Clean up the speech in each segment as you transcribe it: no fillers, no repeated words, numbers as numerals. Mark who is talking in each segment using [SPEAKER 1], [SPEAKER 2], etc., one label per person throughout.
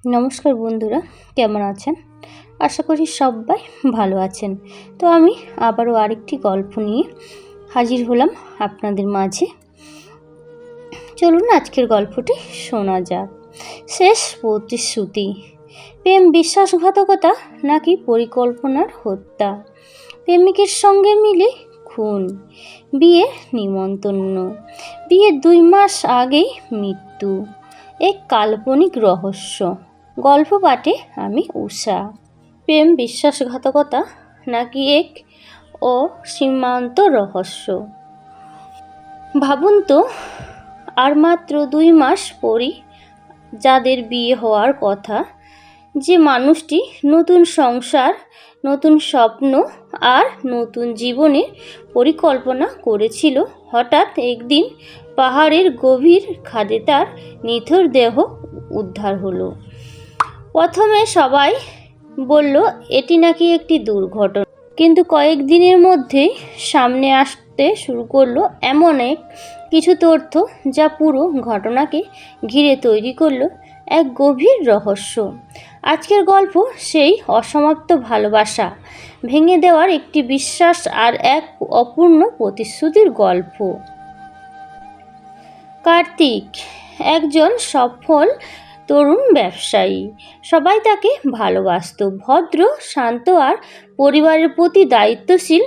[SPEAKER 1] নমস্কার বন্ধুরা, কেমন আছেন? আশা করি সবাই ভালো আছেন। তো আমি আবারও আরেকটি গল্প নিয়ে হাজির হলাম আপনাদের মাঝে। চলুন আজকের গল্পটি শোনা যাক। শেষ প্রতিশ্রুতি। প্রেম বিশ্বাসঘাতকতা নাকি পরিকল্পনার হত্যা? প্রেমিকের সঙ্গে মিলে খুন, বিয়ের নিমন্ত্রণ, বিয়ের 2 মাস আগেই মৃত্যু, এক কাল্পনিক রহস্য। গল্প পাঠে আমি উষা। প্রেম বিশ্বাসঘাতকতা নাকি এক অসীমান্ত রহস্য? ভাবুন তো, আর মাত্র 2 মাস পরই যাদের বিয়ে হওয়ার কথা, যে মানুষটি নতুন সংসার, নতুন স্বপ্ন আর নতুন জীবনের পরিকল্পনা করেছিল, হঠাৎ একদিন পাহাড়ের গভীর খাদে তার নিথর দেহ উদ্ধার হলো। প্রথমে সবাই বলল এটি নাকি একটি দুর্ঘটনা, কিন্তু কয়েকদিনের মধ্যেই সামনে আসতে শুরু করলো এমন কিছু তথ্য যা পুরো ঘটনাকে ঘিরে তৈরি করলো এক গভীর রহস্য। আজকের গল্প সেই অসমাপ্ত ভালোবাসা ভেঙে দেওয়ার একটি বিশ্বাস আর এক অপূর্ণ প্রতিশ্রুতির গল্প। কার্তিক একজন সফল তরুণ ব্যবসায়ী। সবাই তাকে ভালোবাসত। ভদ্র, শান্ত আর পরিবারের প্রতি দায়িত্বশীল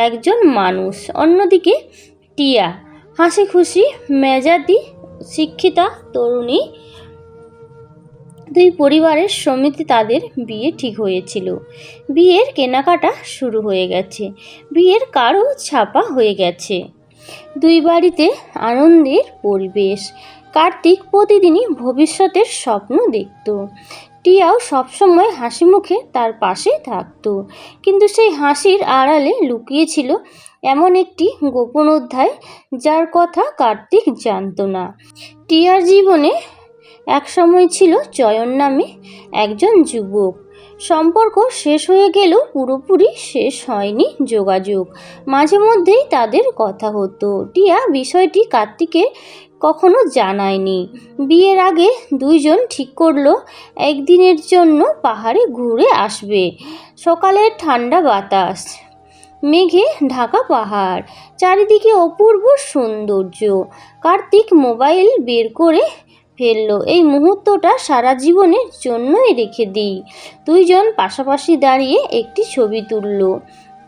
[SPEAKER 1] একজন মানুষ। অন্যদিকে টিয়া হাসি খুশি, মেজাজি, শিক্ষিতা তরুণী। 2 পরিবারের সমিতি তাদের বিয়ে ঠিক হয়েছিল। বিয়ের কেনাকাটা শুরু হয়ে গেছে, বিয়ের কার্ডও ছাপা হয়ে গেছে। 2 বাড়িতে আনন্দের পরিবেশ। কার্তিক প্রতিদিনই ভবিষ্যতের স্বপ্ন দেখত। টিয়াও সবসময় হাসি মুখে তার পাশে থাকত, কিন্তু সেই হাসির আড়ালে লুকিয়ে ছিল এমন একটি গোপন অধ্যায় যার কথা কার্তিক জানত না। টিয়ার জীবনে একসময় ছিল চয়ন নামে একজন যুবক। সম্পর্ক শেষ হয়ে গেলেও পুরোপুরি শেষ হয়নি যোগাযোগ। মাঝে মধ্যেই তাদের কথা হতো। টিয়া বিষয়টি কার্তিককে কখনো জানায়নি। বিয়ের আগে 2 জন ঠিক করলো একদিনের জন্য পাহাড়ে ঘুরে আসবে। সকালের ঠান্ডা বাতাস, মেঘে ঢাকা পাহাড়, চারিদিকে অপূর্ব সৌন্দর্য। কার্তিক মোবাইল বের করে ফেললো, এই মুহূর্তটা সারা জীবনের জন্যই রেখে দিই। 2 জন পাশাপাশি দাঁড়িয়ে একটি ছবি তুললো।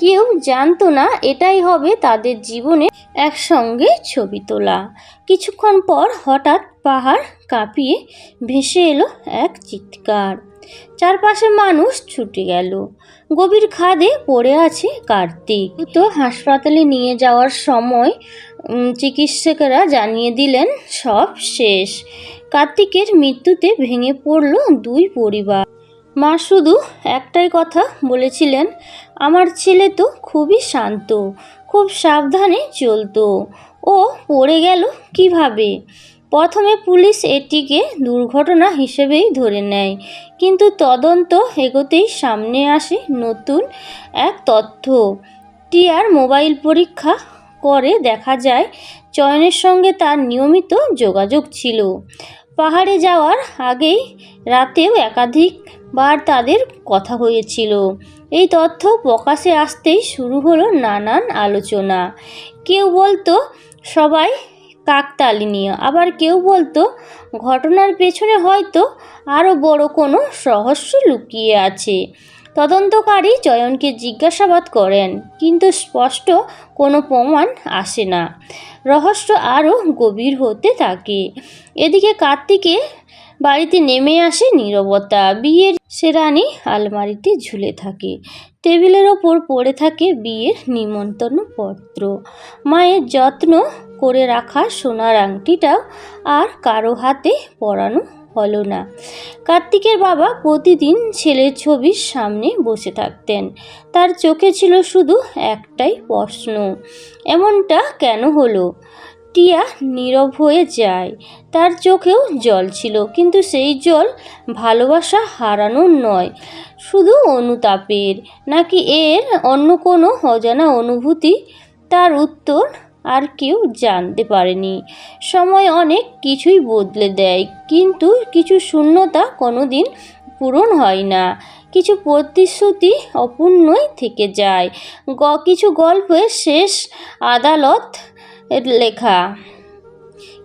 [SPEAKER 1] কেউ জানতো না এটাই হবে তাদের জীবনে একসঙ্গে ছবি তোলা। কিছুক্ষণ পর হঠাৎ পাহাড় কাঁপিয়ে ভেসে এলো এক চিৎকার। চারপাশে মানুষ ছুটে গেল। গভীর খাদে পড়ে আছে কার্তিক। তো হাসপাতালে নিয়ে যাওয়ার সময় চিকিৎসকেরা জানিয়ে দিলেন সব শেষ। কার্তিকের মৃত্যুতে ভেঙে পড়ল 2 পরিবার। মা শুধু একটাই কথা বলেছিলেন, আমার ছেলে তো খুবই শান্ত, খুব সাবধানে চলতো, ও পড়ে গেল কিভাবে? প্রথমে পুলিশ এটিকে দুর্ঘটনা হিসেবেই ধরে নেয়, কিন্তু তদন্ত এগোতেই সামনে আসে নতুন এক তথ্য। টিয়ার মোবাইল পরীক্ষা করে দেখা যায় চয়নের সঙ্গে তার নিয়মিত যোগাযোগ ছিল। পাহাড়ে যাওয়ার আগেই রাতেও একাধিকবার তাদের কথা হয়েছিল। এই তথ্য প্রকাশে আসতেই শুরু হলো নানান আলোচনা। কেউ বলতো সবাই কাকতালীয়, আবার কেউ বলতো ঘটনার পেছনে হয়তো আরও বড় কোনো রহস্য লুকিয়ে আছে। তদন্তকারী চয়নকে জিজ্ঞাসাবাদ করেন, কিন্তু স্পষ্ট কোনো প্রমাণ আসে না। রহস্য আরও গভীর হতে থাকে। এদিকে কার্তিকের বাড়িতে নেমে আসে নীরবতা। বিয়ের শেরওয়ানি আলমারিতে ঝুলে থাকে। টেবিলের ওপর পড়ে থাকে বিয়ের নিমন্ত্রণ পত্র। মায়ের যত্ন করে রাখা সোনার আংটিটাও আর কারো হাতে পরানো হলো না। কার্তিকের বাবা প্রতিদিন ছেলের ছবির সামনে বসে থাকতেন। তার চোখে ছিল শুধু একটাই প্রশ্ন, এমনটা কেন হলো? টিয়া নীরব হয়ে যায়। তার চোখেও জল ছিল, কিন্তু সেই জল ভালোবাসা হারানোর নয়, শুধু অনুতাপের। নাকি এর অন্য কোনো অজানা অনুভূতি? তার উত্তর আর কেউ জানতে পারেনি। সময় অনেক কিছুই বদলে দেয়, কিন্তু কিছু শূন্যতা কোনোদিন পূরণ হয় না। কিছু প্রতিশ্রুতি অপূর্ণই থেকে যায়। কিছু গল্পের শেষ আদালত লেখা,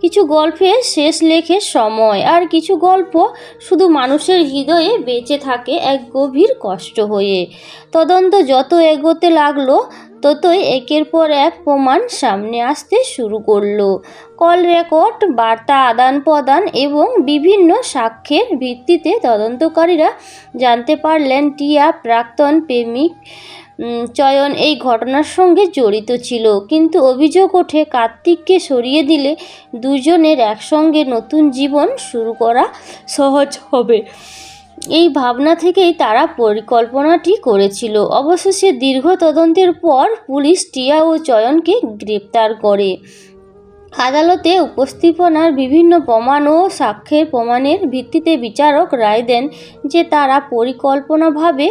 [SPEAKER 1] কিছু গল্পের শেষ লেখে সময়, আর কিছু গল্প শুধু মানুষের হৃদয়ে বেঁচে থাকে এক গভীর কষ্ট হয়ে। তদন্ত যত এগোতে লাগলো, ততই একের পর এক প্রমাণ সামনে আসতে শুরু করলো। কল রেকর্ড, বার্তা আদান প্রদান এবং বিভিন্ন সাক্ষ্যের ভিত্তিতে তদন্তকারীরা জানতে পারলেন টিয়া প্রাক্তন প্রেমিক চয়ন এই ঘটনার সঙ্গে জড়িত ছিল। কিন্তু অভিযোগ ওঠে কার্তিককে সরিয়ে দিলে দুজনের একসঙ্গে নতুন জীবন শুরু করা সহজ হবে। এই ভাবনা থেকেই তারা পরিকল্পনাটি করেছিল। অবশেষে দীর্ঘ তদন্তের পর পুলিশ টিয়া ও চয়নকে গ্রেপ্তার করে। আদালতে উপস্থাপনার বিভিন্ন প্রমাণ ও সাক্ষ্যের প্রমাণের ভিত্তিতে বিচারক রায় দেন যে তারা পরিকল্পনাভাবে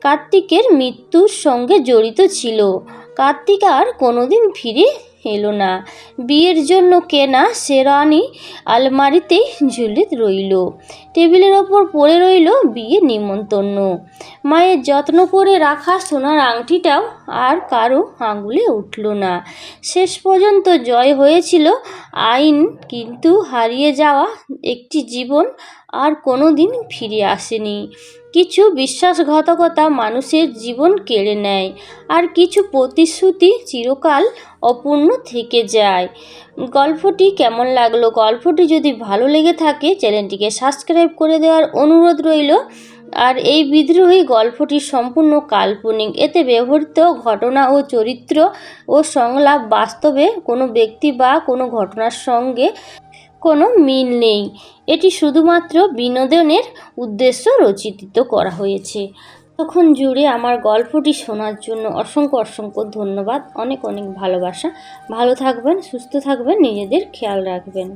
[SPEAKER 1] কার্তিকের মৃত্যুর সঙ্গে জড়িত ছিল। কার্তিক আর কোনোদিন ফিরে এলো না। বিয়ের জন্য কেনা শেরওয়ানি আলমারিতেই ঝুলে রইল। টেবিলের ওপর পড়ে রইল বিয়ের নিমন্ত্রণ। মায়ের যত্ন করে রাখা সোনার আংটিটাও আর কারো আঙুলে উঠল না। শেষ পর্যন্ত জয় হয়েছিল আইন, কিন্তু হারিয়ে যাওয়া একটি জীবন আর কোনো দিন ফিরে আসেনি। কিছু বিশ্বাসঘাতকতা মানুষের জীবন কেড়ে নেয়, আর কিছু প্রতিশ্রুতি চিরকাল অপূর্ণ থেকে যায়। গল্পটি কেমন লাগলো? গল্পটি যদি ভালো লেগে থাকে চ্যানেলটিকে সাবস্ক্রাইব করে দেওয়ার অনুরোধ রইল। আর এই বিদ্রোহী গল্পটি সম্পূর্ণ কাল্পনিক। এতে ব্যবহৃত ঘটনা ও চরিত্র ও সংলাপ বাস্তবে কোনো ব্যক্তি বা কোনো ঘটনার সঙ্গে কোনো মিল নেই। এটি শুধুমাত্র বিনোদনের উদ্দেশ্য রচিত করা হয়েছে। তখন জুড়ে আমার গল্পটি শোনার জন্য অসংখ্য অসংখ্য ধন্যবাদ। অনেক অনেক ভালোবাসা। ভালো থাকবেন, সুস্থ থাকবেন, নিজেদের খেয়াল রাখবেন।